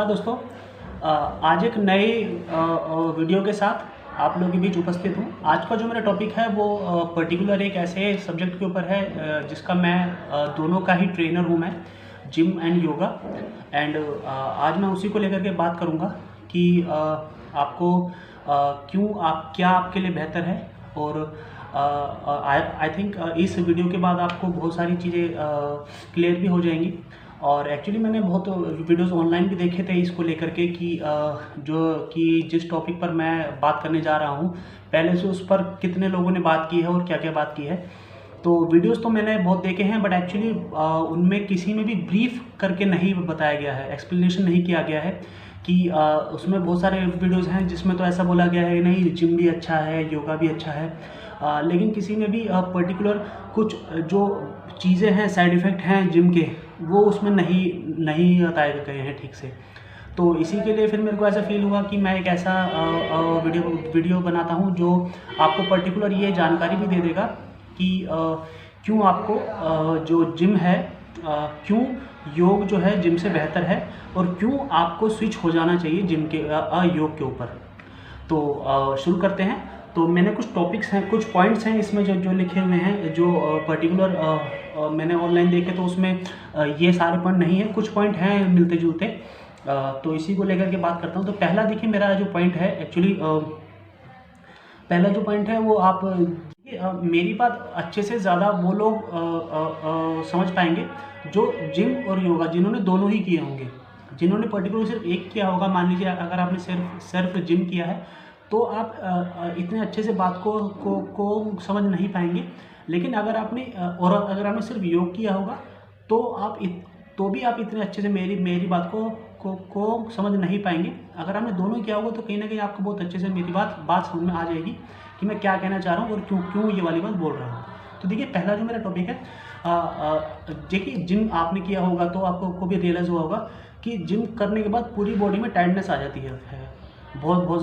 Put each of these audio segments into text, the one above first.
दोस्तों, आज एक नए वीडियो के साथ आप लोगों के बीच उपस्थित हूँ। आज का जो मेरा टॉपिक है वो पर्टिकुलर एक ऐसे सब्जेक्ट के ऊपर है जिसका मैं दोनों का ही ट्रेनर हूँ मैं, जिम एंड योगा। एंड आज मैं उसी को लेकर के बात करूँगा कि आपको क्या आपके लिए बेहतर है। और आई थिंक इस वीडियो के बाद आपको बहुत सारी चीज़ें क्लियर भी हो जाएंगी। और एक्चुअली मैंने बहुत वीडियोस ऑनलाइन भी देखे थे इसको लेकर के कि जिस टॉपिक पर मैं बात करने जा रहा हूँ पहले से उस पर कितने लोगों ने बात की है और क्या क्या बात की है। तो वीडियोस तो मैंने बहुत देखे हैं, बट एक्चुअली उनमें किसी में भी ब्रीफ करके नहीं बताया गया है, एक्सप्लेनेशन नहीं किया गया है कि उसमें बहुत सारे वीडियोस हैं जिसमें तो ऐसा बोला गया है नहीं जिम भी अच्छा है, योगा भी अच्छा है, लेकिन किसी में भी पर्टिकुलर कुछ जो चीज़ें हैं, साइड इफ़ेक्ट हैं जिम के, वो उसमें नहीं बताए गए हैं ठीक से। तो इसी के लिए फिर मेरे को ऐसा फील हुआ कि मैं एक ऐसा वीडियो बनाता हूँ जो आपको पर्टिकुलर ये जानकारी भी दे देगा कि क्यों आपको जो जिम है, क्यों योग जो है जिम से बेहतर है और क्यों आपको स्विच हो जाना चाहिए जिम के योग के ऊपर। तो शुरू करते हैं। तो मैंने कुछ टॉपिक्स हैं, कुछ पॉइंट्स हैं इसमें जो लिखे हुए हैं, जो पर्टिकुलर मैंने ऑनलाइन देखे तो उसमें ये सारे पॉइंट नहीं है, कुछ पॉइंट हैं मिलते जुलते। तो इसी को लेकर के बात करता हूँ। तो पहला देखिए, मेरा जो पॉइंट है एक्चुअली पहला जो पॉइंट है वो आप मेरी बात अच्छे से ज़्यादा वो लोग समझ पाएंगे जो जिम और योगा जिन्होंने दोनों ही किए होंगे। जिन्होंने पर्टिकुलर सिर्फ एक किया होगा, मान लीजिए अगर आपने सिर्फ जिम किया है तो आप इतने अच्छे से बात को समझ नहीं पाएंगे। लेकिन अगर आपने सिर्फ योग किया होगा तो भी आप इतने अच्छे से मेरी बात को समझ नहीं पाएंगे। अगर आपने दोनों किया होगा तो कहीं ना कहीं आपको बहुत अच्छे से मेरी बात समझ में आ जाएगी कि मैं क्या कहना चाह रहा हूँ और क्यों ये वाली बात बोल रहा हूँ। तो देखिए, पहला जो मेरा टॉपिक है, देखिए जिम आपने किया होगा तो आपको भी रियलाइज़ हुआ होगा कि जिम करने के बाद पूरी बॉडी में टायर्डनेस आ जाती है, बहुत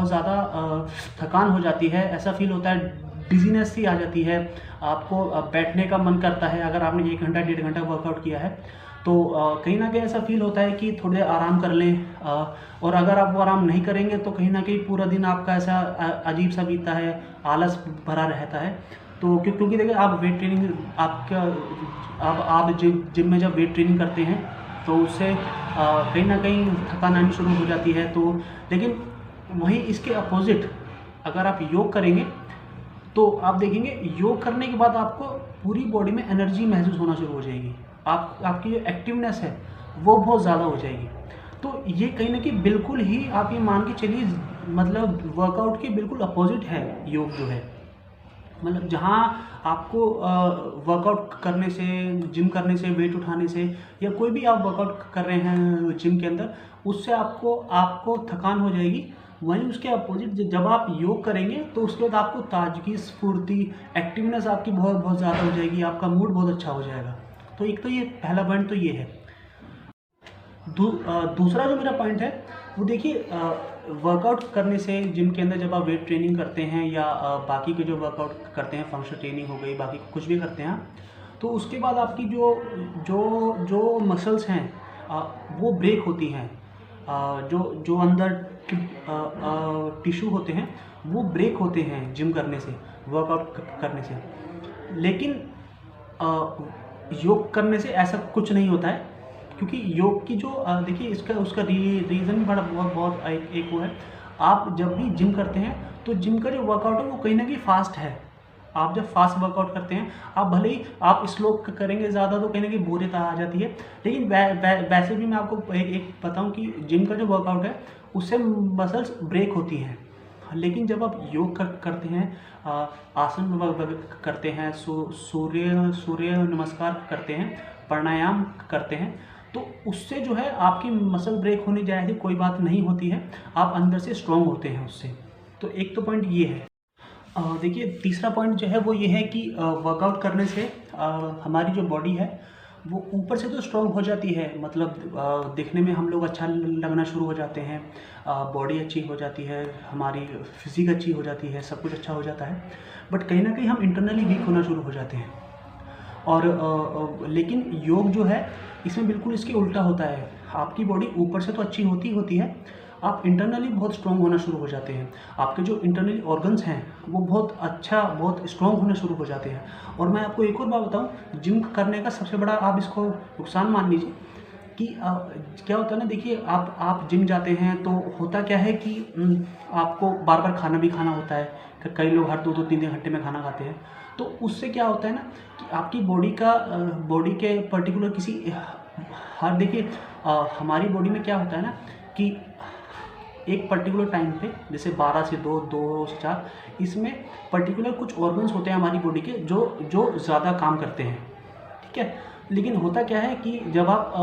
ज़्यादा थकान हो जाती है, ऐसा फील होता है, डिजीनेस सी आ जाती है, आपको बैठने का मन करता है। अगर आपने 1 घंटा 1.5 घंटा वर्कआउट किया है तो कहीं ना कहीं ऐसा फील होता है कि थोड़े आराम कर लें, और अगर आप वो आराम नहीं करेंगे तो कहीं ना कहीं पूरा दिन आपका ऐसा अजीब सा बीतता है, आलस भरा रहता है। तो क्योंकि देखिए, आप वेट ट्रेनिंग आप जिम में जब वेट ट्रेनिंग करते हैं तो उससे कहीं ना कहीं थकान आनी शुरू हो जाती है। तो लेकिन वहीं इसके अपोजिट अगर आप योग करेंगे तो आप देखेंगे योग करने के बाद आपको पूरी बॉडी में एनर्जी महसूस होना शुरू हो जाएगी, आपकी जो एक्टिवनेस है वो बहुत ज़्यादा हो जाएगी। तो ये कहीं ना कहीं बिल्कुल ही आप ये मान के चलिए, मतलब वर्कआउट के बिल्कुल अपोजिट है योग जो है। मतलब जहाँ आपको वर्कआउट करने से, जिम करने से, वेट उठाने से, या कोई भी आप वर्कआउट कर रहे हैं जिम के अंदर, उससे आपको थकान हो जाएगी। वहीं उसके अपोजिट जब आप योग करेंगे तो उसके बाद आपको ताजगी, स्फूर्ति, एक्टिवनेस आपकी बहुत ज़्यादा हो जाएगी, आपका मूड बहुत अच्छा हो जाएगा। तो एक तो ये पहला पॉइंट तो ये है। दूसरा जो मेरा पॉइंट है वो देखिए, वर्कआउट करने से जिम के अंदर जब आप वेट ट्रेनिंग करते हैं या बाकी के जो वर्कआउट करते हैं, फंक्शनल ट्रेनिंग हो गई, बाकी कुछ भी करते हैं, तो उसके बाद आपकी जो मसल्स हैं वो ब्रेक होती हैं, जो अंदर टिश्यू होते हैं वो ब्रेक होते हैं जिम करने से, वर्कआउट करने से। लेकिन योग करने से ऐसा कुछ नहीं होता है, क्योंकि योग की जो देखिए उसका रीज़न भी बहुत एक वो है। आप जब भी जिम करते हैं तो जिम का जो वर्कआउट है वो कहीं ना कहीं फास्ट है। आप जब फास्ट वर्कआउट करते हैं, आप भले ही आप स्लो करेंगे ज़्यादा तो कहीं ना कहीं बोरियत आ जाती है। लेकिन वैसे भी मैं आपको एक बताऊं कि जिम का जो वर्कआउट है उससे मसल्स ब्रेक होती हैं। लेकिन जब आप योग करते हैं, आसन करते हैं, सूर्य नमस्कार करते हैं, प्राणायाम करते हैं, तो उससे जो है आपकी मसल ब्रेक होने जैसी कोई बात नहीं होती है, आप अंदर से स्ट्रॉन्ग होते हैं उससे। तो एक तो पॉइंट ये है। देखिए, तीसरा पॉइंट जो है वो ये है कि वर्कआउट करने से हमारी जो बॉडी है वो ऊपर से तो स्ट्रॉन्ग हो जाती है, मतलब दिखने में हम लोग अच्छा लगना शुरू हो जाते हैं, बॉडी अच्छी हो जाती है, हमारी फिजिक अच्छी हो जाती है, सब कुछ अच्छा हो जाता है। बट कहीं ना कहीं हम इंटरनली वीक होना शुरू हो जाते हैं। और लेकिन योग जो है इसमें बिल्कुल इसके उल्टा होता है। आपकी बॉडी ऊपर से तो अच्छी होती होती है, आप इंटरनली बहुत स्ट्रॉन्ग होना शुरू हो जाते हैं। आपके जो इंटरनली ऑर्गन्स हैं वो बहुत स्ट्रॉन्ग होने शुरू हो जाते हैं। और मैं आपको एक और बात बताऊं, जिम करने का सबसे बड़ा आप इसको नुकसान मान लीजिए कि क्या होता है ना, देखिए आप जिम जाते हैं तो होता क्या है कि आपको बार बार खाना भी खाना होता है। कई लोग हर 2-2 3-3 घंटे में खाना खाते हैं। तो उससे क्या होता है ना कि आपकी बॉडी के पर्टिकुलर किसी हर देखिए हमारी बॉडी में क्या होता है ना कि एक पर्टिकुलर टाइम पे, जैसे 12 से 2, 2 से 4, इसमें पर्टिकुलर कुछ ऑर्गन्स होते हैं हमारी बॉडी के जो ज़्यादा काम करते हैं, ठीक है। लेकिन होता क्या है कि जब आप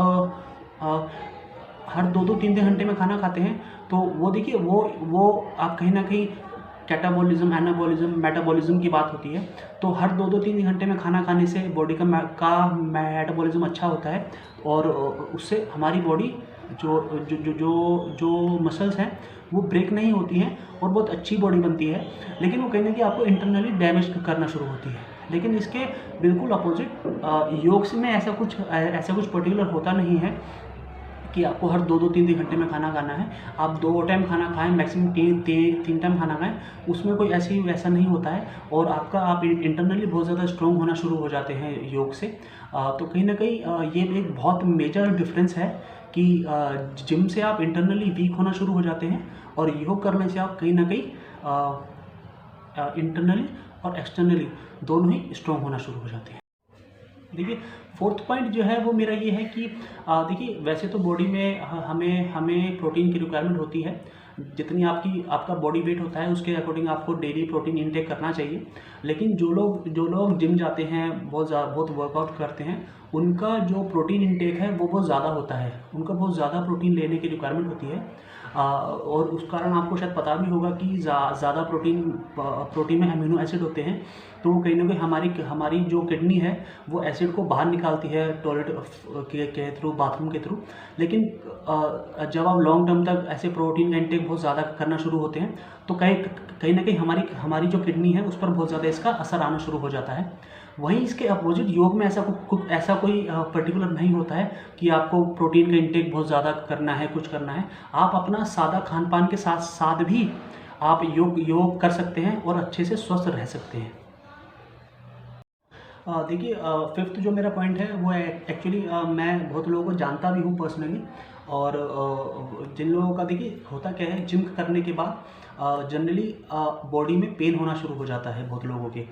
हर 2-2 3-3 घंटे में खाना खाते हैं तो वो देखिए वो आप कहीं ना कहीं कैटाबॉलिज्म, एनाबॉलिज्म, मेटाबॉलिज्म की बात होती है। तो हर 2-2 3 घंटे में खाना खाने से बॉडी का मेटाबॉलिज्म अच्छा होता है और उससे हमारी बॉडी जो मसल्स हैं वो ब्रेक नहीं होती हैं और बहुत अच्छी बॉडी बनती है। लेकिन वो कहीं ना कहीं आपको इंटरनली डैमेज करना शुरू होती है। लेकिन इसके बिल्कुल अपोजिट योग में ऐसा कुछ पर्टिकुलर होता नहीं है कि आपको हर 2-2 3-3 घंटे में खाना खाना है। आप 2 टाइम खाना खाएं, मैक्सिमम 3 टाइम खाना खाएं, उसमें कोई वैसा नहीं होता है। और आप इंटरनली बहुत ज़्यादा स्ट्रॉन्ग होना शुरू हो जाते हैं योग से। तो कहीं ना कहीं ये एक बहुत मेजर डिफरेंस है कि जिम से आप इंटरनली वीक होना शुरू हो जाते हैं और योग करने से आप कहीं ना कहीं इंटरनली और एक्सटर्नली दोनों ही स्ट्रॉन्ग होना शुरू हो जाते हैं। देखिए, फोर्थ पॉइंट जो है वो मेरा ये है कि देखिए, वैसे तो बॉडी में हमें प्रोटीन की रिक्वायरमेंट होती है। जितनी आपका बॉडी वेट होता है उसके अकॉर्डिंग आपको डेली प्रोटीन इंटेक करना चाहिए। लेकिन जो लोग जिम जाते हैं, बहुत वर्कआउट करते हैं, उनका जो प्रोटीन इंटेक है वो बहुत ज़्यादा होता है। उनका बहुत ज़्यादा प्रोटीन लेने की रिक्वायरमेंट होती है। और उस कारण आपको शायद पता भी होगा कि ज़्यादा प्रोटीन में अमीनो एसिड होते हैं। तो कहीं ना कहीं हमारी जो किडनी है वो एसिड को बाहर निकालती है टॉयलेट के थ्रू, बाथरूम के थ्रू। लेकिन जब आप लॉन्ग टर्म तक ऐसे प्रोटीन का इंटेक बहुत ज़्यादा करना शुरू होते हैं तो कहीं ना कहीं हमारी जो किडनी है उस पर बहुत ज़्यादा इसका असर आना शुरू हो जाता है। वहीं इसके अपोजिट योग में ऐसा कोई पर्टिकुलर नहीं होता है कि आपको प्रोटीन का इंटेक बहुत ज़्यादा करना है, कुछ करना है। आप अपना सादा खान पान के साथ साथ भी आप योग कर सकते हैं और अच्छे से स्वस्थ रह सकते हैं। देखिए, फिफ्थ जो मेरा पॉइंट है वो है एक्चुअली मैं बहुत लोगों को जानता भी हूँ पर्सनली। और जिन लोगों का देखिए होता क्या है, जिम करने के बाद जनरली बॉडी में पेन होना शुरू हो जाता है बहुत लोगों के।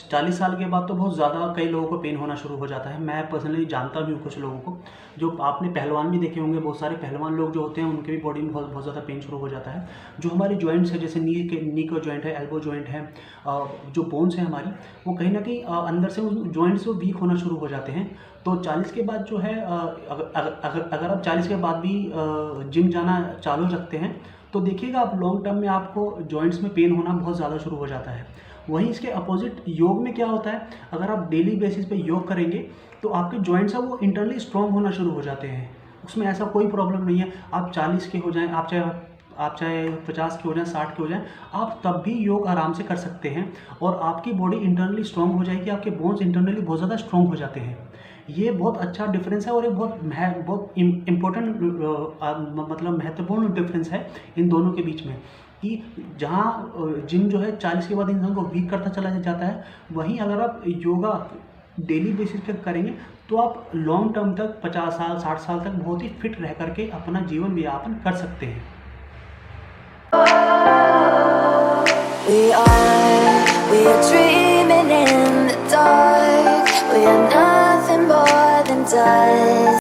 40 साल के बाद तो बहुत ज़्यादा कई लोगों को पेन होना शुरू हो जाता है। मैं पर्सनली जानता भी हूँ कुछ लोगों को, जो आपने पहलवान भी देखे होंगे, बहुत सारे पहलवान लोग जो होते हैं उनके भी बॉडी में बहुत ज़्यादा पेन शुरू हो जाता है। जो हमारे जॉइंट्स है, जैसे नी का जॉइंट है, एल्बो जॉइंट है, जो बोन्स हैं हमारी, वो कहीं ना कहीं अंदर से उन जॉइंट्स वो वीक होना शुरू हो जाते हैं। तो 40 के बाद जो है अगर आप 40 के बाद भी जिम जाना चालू रखते हैं तो देखिएगा आप लॉन्ग टर्म में आपको जॉइंट्स में पेन होना बहुत ज़्यादा शुरू हो जाता है। वहीं इसके अपोजिट योग में क्या होता है, अगर आप डेली बेसिस पे योग करेंगे तो आपके जॉइंट्स है वो इंटरनली स्ट्रॉन्ग होना शुरू हो जाते हैं। उसमें ऐसा कोई प्रॉब्लम नहीं है, आप 40 के हो जाएं, आप चाहे 50 के हो जाएं, 60 के हो जाएं, आप तब भी योग आराम से कर सकते हैं और आपकी बॉडी इंटरनली स्ट्रॉन्ग हो जाएगी, आपके बोन्स इंटरनली बहुत ज़्यादा स्ट्रॉन्ग हो जाते हैं। ये बहुत अच्छा डिफरेंस है और ये बहुत इम्पोर्टेंट मतलब महत्वपूर्ण डिफरेंस है इन दोनों के बीच में, कि जहाँ जिम जो है 40 के बाद इंसान को वीक करता चला जाता है, वहीं अगर आप योगा डेली बेसिस पे करेंगे तो आप लॉन्ग टर्म तक 50 साल 60 साल तक बहुत ही फिट रह करके अपना जीवन यापन कर सकते हैं। We are dreaming in the dark. We are nothing more than dust.